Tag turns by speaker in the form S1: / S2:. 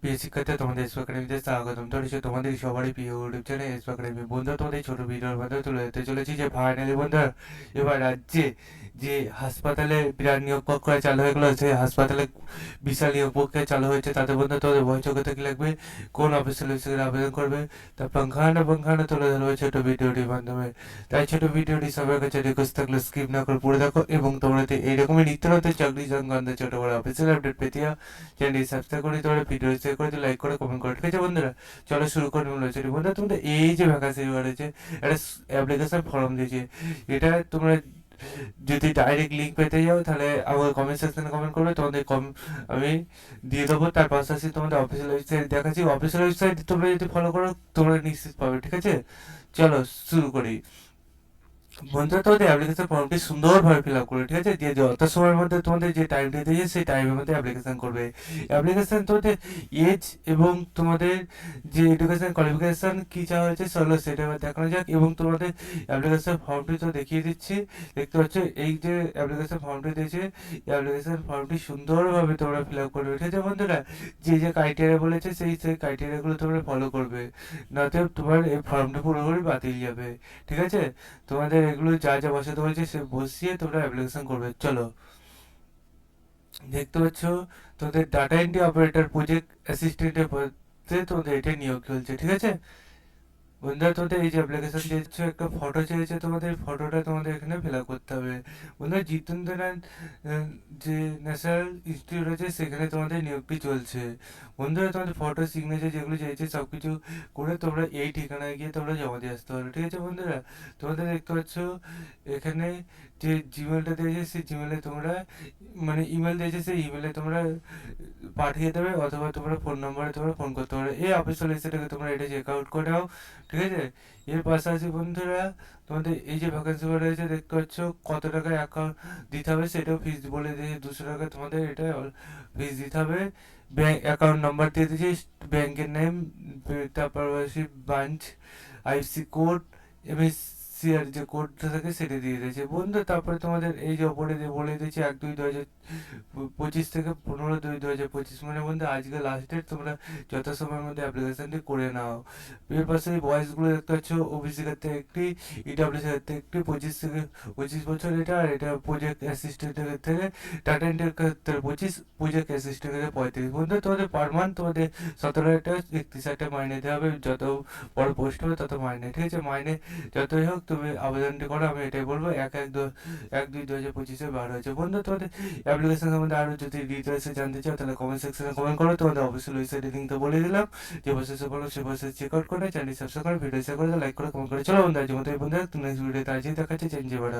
S1: প্রিয় শিক্ষার্থী, তোমাদের এসপি একাডেমিতে স্বাগতম। চলেছে তোমাদের সবারই প্রিয় ইউটিউব চ্যানেল এসপি একাডেমি। বন্ধুরা, তোমাদের ছোট ভিডিওর মাধ্যমে তুলে ধরতে চলেছি যে ফাইনালি বন্ধুরা, এবার রাজ্যে যে হাসপাতালে বিরাট নিয়োগ প্রক্রিয়া চালু হয়ে গেলো, সেই হাসপাতালে বিশাল নিয়োগ প্রক্রিয়া চালু হয়েছে। তাদের বন্ধু তোমাদের বই যোগ্যতা কি লাগবে, কোন অফিসিয়াল আবেদন করবে, তার পঙ্খানে তুলে ধরবে ছোট ভিডিওটির মাধ্যমে। তাই ছোট ভিডিওটি সবার কাছে রিকোয়েস্ট থাকলে স্কিপ না করে পড়ে দেখো, এবং তোমরা এইরকমই নিত্য নতুন চাকরি সংক্রান্ত ছোট বড় অফিসিয়াল আপডেট পেতে চ্যানেলটি সাবস্ক্রাইব করে তোমরা ভিডিও শেয়ার করে লাইক করে কমেন্ট করে। ঠিক আছে বন্ধুরা, চলো শুরু করে মূল হচ্ছে বন্ধুরা, তোমাদের এই যে ভ্যাকান্সি রয়েছে, একটা অ্যাপ্লিকেশন ফর্ম দিয়েছে। এটা তোমরা যদি ডাইরেক্ট লিঙ্ক পেতে যাও তাহলে আমার কমেন্ট সেকশনে কমেন্ট করবে, তোমাদের আমি দিয়ে দেবো। তার পাশাপাশি তোমাদের অফিসিয়াল ওয়েবসাইট দেখাচ্ছি, অফিসিয়াল ওয়েবসাইট তোমরা যদি ফলো করো তোমরা নিশ্চিত পাবে। ঠিক আছে, চলো শুরু করি। বন্ধুরা, তোমাদের অ্যাপ্লিকেশন ফর্মটি সুন্দরভাবে ফিল আপ করবে। ঠিক আছে, দিয়ে যত সময়ের মধ্যে তোমাদের যে টাইমটি দিয়েছে সেই টাইমের মধ্যে অ্যাপ্লিকেশন করবে। অ্যাপ্লিকেশন তোমাদের এজ এবং তোমাদের যে এডুকেশন কোয়ালিফিকেশন কী চাওয়া হয়েছে সেগুলো সেটা এবার দেখানো যাক। এবং তোমাদের অ্যাপ্লিকেশন ফর্মটি তো দেখিয়ে দিচ্ছি, দেখতে পাচ্ছ এই যে অ্যাপ্লিকেশন ফর্মটি দিয়েছে, অ্যাপ্লিকেশন ফর্মটি সুন্দরভাবে তোমরা ফিল আপ করবে। ঠিক আছে বন্ধুরা, যে যে ক্রাইটেরিয়া বলেছে সেই ক্রাইটেরিয়াগুলো তোমরা ফলো করবে, নয়তো তোমার এই ফর্মটি পুরোপুরি বাতিল যাবে। ঠিক আছে, তোমাদের এগুলো যা যা বসাতে বলছে সে বসিয়ে তোমরা অ্যাপ্লিকেশন করবে। চলো, দেখতে পাচ্ছ তোমাদের ডাটা এন্ট্রি অপারেটর প্রজেক্ট অ্যাসিস্ট্যান্টের পদে তোমাদের এটা নিয়োগ চলছে। ঠিক আছে বন্ধুরা, তোমাদের এই যে অ্যাপ্লিকেশন দিয়েছো, একটা ফটো চেয়েছে, তোমাদের ফটোটা তোমাদের এখানে ফিল আপ করতে হবে। বন্ধুরা, জিতেন্দ্রনাথ যে ন্যাশনাল ইনস্টিটিউট আছে সেখানে তোমাদের নিয়োগটি চলছে। বন্ধুরা, তোমাদের ফটো সিগনেচার যেগুলো চেয়েছে সব কিছু করে তোমরা এই ঠিকানায় গিয়ে তোমরা জমা দিয়ে আসতে পারো। ঠিক আছে বন্ধুরা, তোমাদের দেখতে পাচ্ছ এখানে যে জিমেলটা দিয়েছে সেই জিমেলে তোমরা মানে ইমেল দিয়েছে, সেই ইমেলে তোমরা পাঠিয়ে দেবে, অথবা তোমরা ফোন নম্বরে তোমরা ফোন করতে পারো। এই অফিসিয়াল এসেটাকে তোমরা এটা চেক আউট করে নাও। ঠিক আছে, এর পাশাপাশি বন্ধুরা, তোমাদের এই যে ভ্যাকেন্সি রয়েছে দেখতে পাচ্ছ কত টাকা অ্যাকাউন্ট দিতে হবে সেটাও ফিস বলে দিয়েছে। 200 টাকা তোমাদের এটা ফিস দিতে হবে। ব্যাঙ্ক অ্যাকাউন্ট নাম্বার দিয়ে দিয়েছি, ব্যাংকের নেম, তারপর ব্রাঞ্চ, আইএফসি কোড, এমএসসিআর যে কোডটা থাকে সেটা দিয়ে দিয়েছে বন্ধু। তারপরে তোমাদের এই যে ওপরে বলে দিয়েছে 1-2-2025 থেকে 15-2-2025, মানে বন্ধু আজকে লাস্ট ডেট, তোমরা যত সময়ের মধ্যে অ্যাপ্লিকেশনটি করে নাও। এর পাশে বয়সগুলো দেখতে পাচ্ছ, ওবিসি ক্ষেত্রে একটি, ইডাব্লিউসি ক্ষেত্রে একটি, 25 থেকে 25 বছর এটা, আর এটা প্রজেক্ট অ্যাসিস্ট্যান্টের ক্ষেত্রে, টাটা এন্টের ক্ষেত্রে 25, প্রজেক্ট অ্যাসিস্ট্যান্টের ক্ষেত্রে 35। বন্ধু, তোমাদের পার মান্থ তোমাদের 17,31 মাইনে দেওয়া হবে। যত বড় পোস্ট হবে তত মাইনে। ঠিক আছে, মাইনে যতই হোক তুমি আবেদনটি করো, আমি এটাই বলবো। 1-1-2-1-2025-এ বার হয়েছে। বন্ধু, তোমাদের অ্যাপ্লিকেশন সম্বন্ধে আরও যদি ডিটেলসে জানতে চাও তাহলে কমেন্ট সেকশনে কমেন্ট করো। তোমাদের অবশ্যই ওয়েবসাইটের লিঙ্ক তো বলে দিলাম, যে প্রসেসে বলো সে প্রসেস চেক আউট করে চ্যানেল সাবস্ক্রাইব করে ভিডিও শেয়ার করে লাইক করে কমেন্ট করে। চলো বন্ধু, আজ মতো এই বন্ধু, নেক্সট ভিডিওতে আজই দেখাচ্ছে চেঞ্জ এবার।